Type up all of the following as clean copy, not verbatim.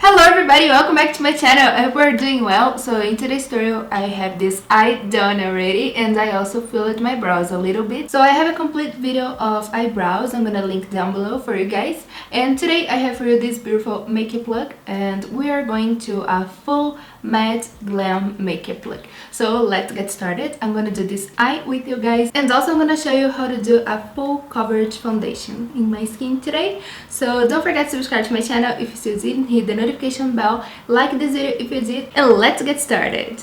Hello everybody, welcome back to my channel. I hope we're doing well. So in today's tutorial I have this eye done already, and I also filled my brows a little bit. So I have a complete video of eyebrows. I'm gonna link down below for you guys. And today I have for you this beautiful makeup look, and we are going to a full matte glam makeup look. So let's get started. I'm gonna do this eye with you guys, and also I'm gonna show you how to do a full coverage foundation in my skin today. So don't forget to subscribe to my channel if you still didn't, hit the notification bell, like this video if you did, and let's get started.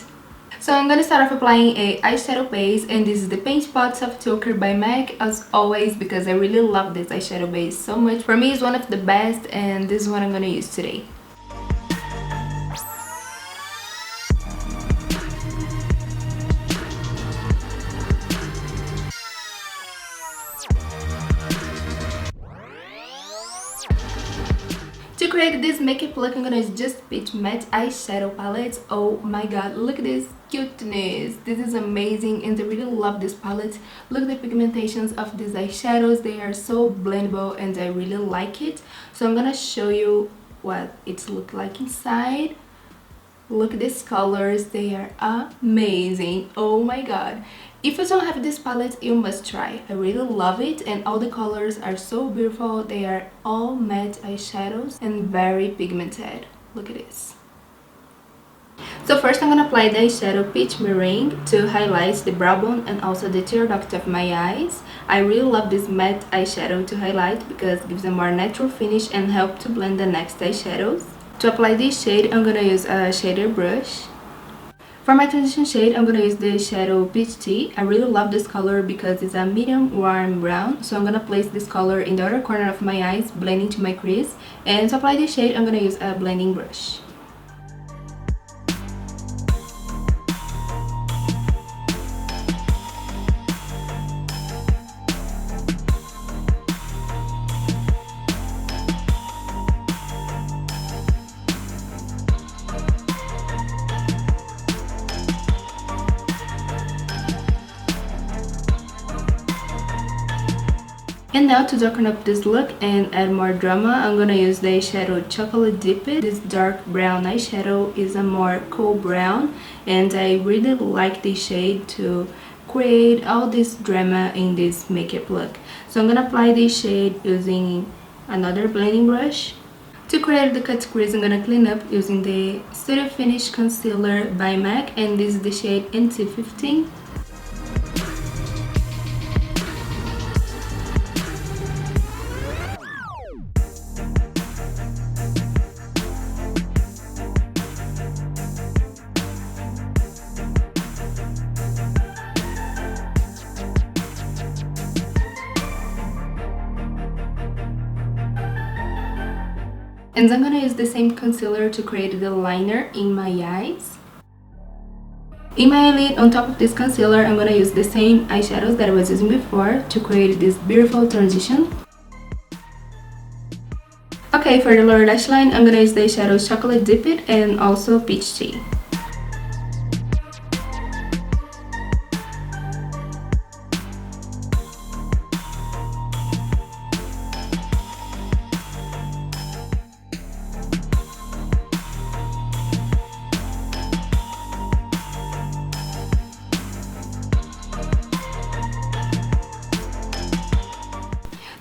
So I'm gonna start off applying a eyeshadow base, and this is the Paint Spot Soft Ochre by MAC, as always, because I really love this eyeshadow base so much. For me, it's one of the best, and this is what I'm gonna use today. To create this makeup look, I'm gonna use just Peach matte eyeshadow palette. Oh my god, look at this cuteness. This is amazing, and I really love this palette. Look at the pigmentations of these eyeshadows. They are so blendable and I really like it. So I'm gonna show you what it looks like inside. Look at these colors, they are amazing. Oh my god. If you don't have this palette, you must try. I really love it, and all the colors are so beautiful. They are all matte eyeshadows and very pigmented. Look at this. So first I'm gonna apply the eyeshadow Peach Meringue to highlight the brow bone and also the tear duct of my eyes. I really love this matte eyeshadow to highlight because it gives a more natural finish and help to blend the next eyeshadows. To apply this shade, I'm gonna use a shader brush. For my transition shade, I'm gonna use the shadow Peachy. I really love this color because it's a medium warm brown. So I'm gonna place this color in the other corner of my eyes, blending to my crease. And to apply this shade, I'm gonna use a blending brush. And now to darken up this look and add more drama, I'm gonna use the eyeshadow Chocolate Dipped. This dark brown eyeshadow is a more cool brown, and I really like this shade to create all this drama in this makeup look. So I'm gonna apply this shade using another blending brush. To create the cut crease, I'm gonna clean up using the Studio Finish Concealer by MAC, and this is the shade NT15. And I'm gonna use the same concealer to create the liner in my eyes. In my eyelid, on top of this concealer, I'm gonna use the same eyeshadows that I was using before to create this beautiful transition. Okay, for the lower lash line, I'm gonna use the eyeshadows Chocolate Dipped and also Peachy.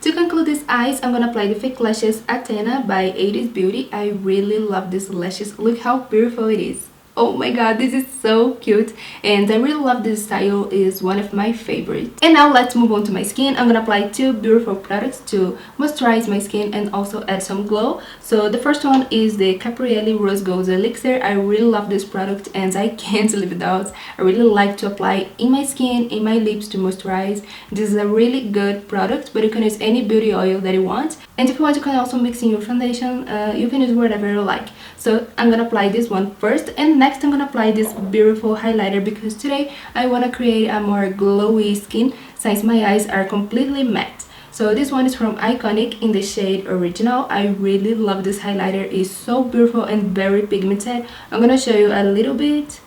To conclude these eyes, I'm gonna apply the fake lashes Athena by Eyeris Beauty. I really love these lashes. Look how beautiful it is. Oh my god, this is so cute, and I really love this style. Is one of my favorites. And now let's move on to my skin. I'm gonna apply two beautiful products to moisturize my skin and also add some glow. So the first one is the Kaprielle Rose Gold Elixir. I really love this product and I can't live without. I really like to apply in my skin, in my lips to moisturize. This is a really good product, but you can use any beauty oil that you want. And if you want, you can also mix in your foundation. You can use whatever you like. So I'm gonna apply this one first, and next I'm gonna apply this beautiful highlighter because today I want to create a more glowy skin since my eyes are completely matte. So this one is from Iconic in the shade Original. I really love this highlighter. It's so beautiful and very pigmented. I'm gonna show you a little bit,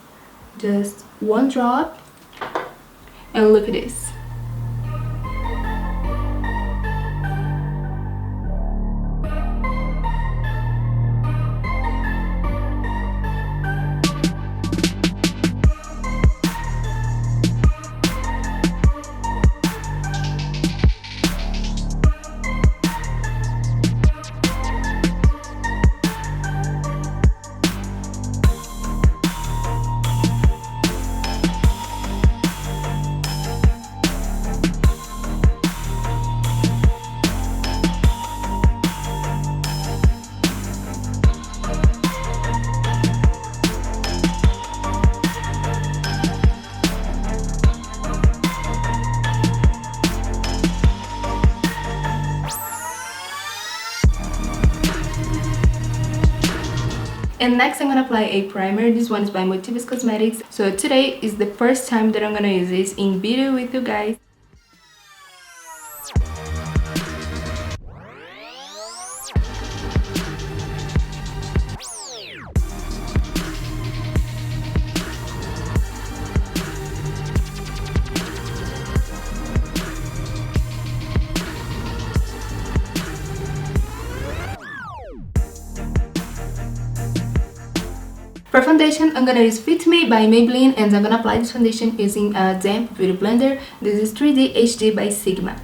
just one drop, and look at this. And next I'm gonna apply a primer. This one is by Motivus Cosmetics. So today is the first time that I'm gonna use this in video with you guys. For foundation, I'm gonna use Fit Me by Maybelline, and I'm gonna apply this foundation using a damp beauty blender. This is 3D HD by Sigma.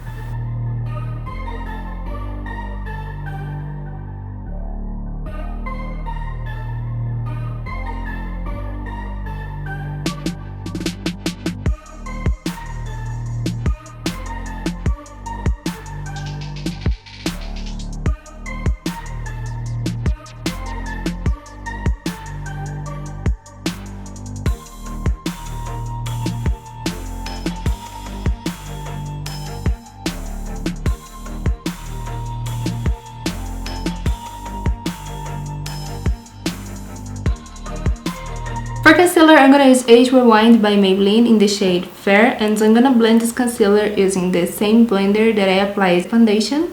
For concealer, I'm gonna use Age Rewind by Maybelline in the shade Fair, and I'm gonna blend this concealer using the same blender that I applied foundation.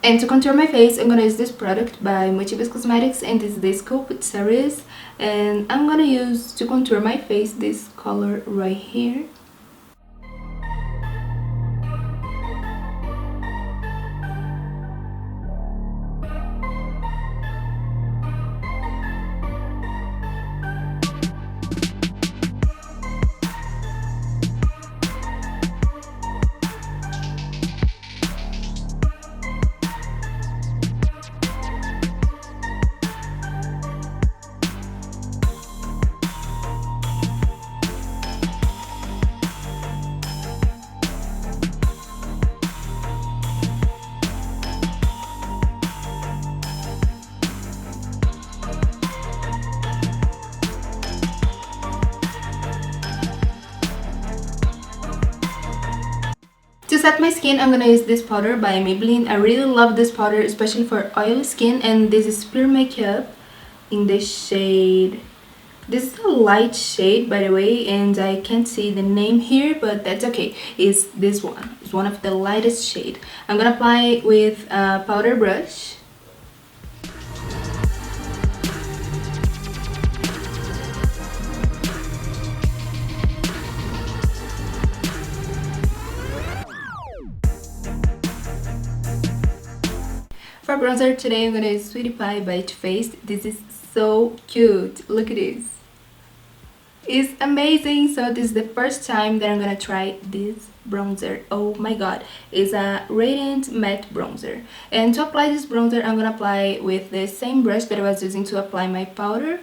And to contour my face, I'm gonna use this product by Motivus Cosmetics, and this is the Sculpt series. And I'm gonna use to contour my face this color right here. To set my skin, I'm gonna use this powder by Maybelline. I really love this powder, especially for oily skin, and this is Pure Makeup in the shade. This is a light shade, by the way, and I can't see the name here, but that's okay. It's this one. It's one of the lightest shade. I'm gonna apply it with a powder brush. For bronzer today, I'm gonna use Sweetie Pie by Too Faced. This is so cute. Look at this. It's amazing. So this is the first time that I'm gonna try this bronzer. Oh my god. It's a radiant matte bronzer. And to apply this bronzer, I'm gonna apply with the same brush that I was using to apply my powder.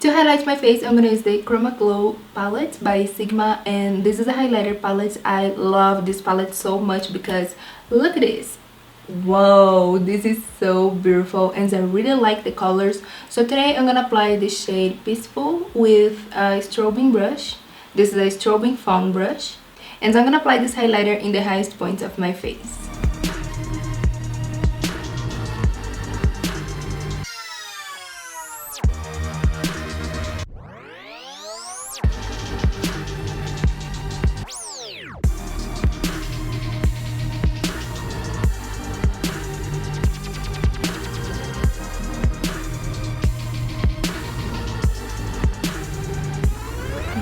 To highlight my face, I'm gonna use the Chroma Glow palette by Sigma, and this is a highlighter palette. I love this palette so much because look at this. Whoa, this is so beautiful, and I really like the colors. So today I'm gonna apply this shade Peaceful with a strobing brush. This is a strobing fawn brush, and I'm gonna apply this highlighter in the highest points of my face.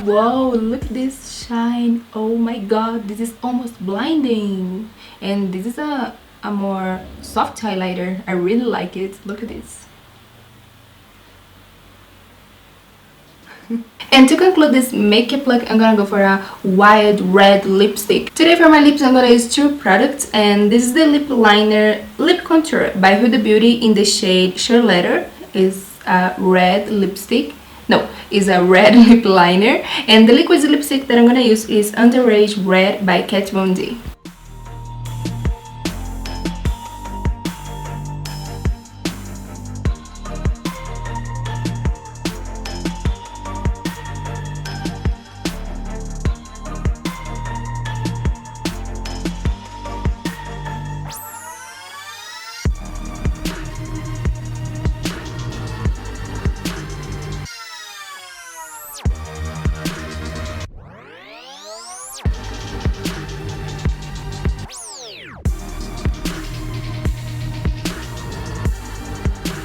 Whoa, look at this shine. Oh my god, this is almost blinding. And this is a more soft highlighter. I really like it. Look at this. And to conclude this makeup look, I'm gonna go for a wide red lipstick. Today for my lips, I'm gonna use two products, and this is the lip liner lip contour by Huda Beauty in the shade Cheerleader. Is a red lipstick. No, is a red lip liner, and the liquid lipstick that I'm gonna use is Underage Red by Kat Von D.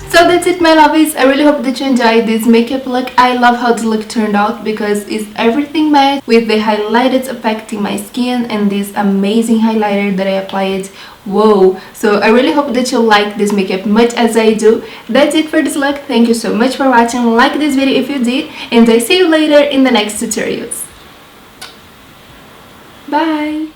So that's it, my lovies. I really hope that you enjoyed this makeup look. I love how the look turned out because it's everything matte with the highlighted affecting my skin and this amazing highlighter that I applied. Whoa, so I really hope that you like this makeup much as I do. That's it for this look. Thank you so much for watching. Like this video if you did, and I see you later in the next tutorials. Bye.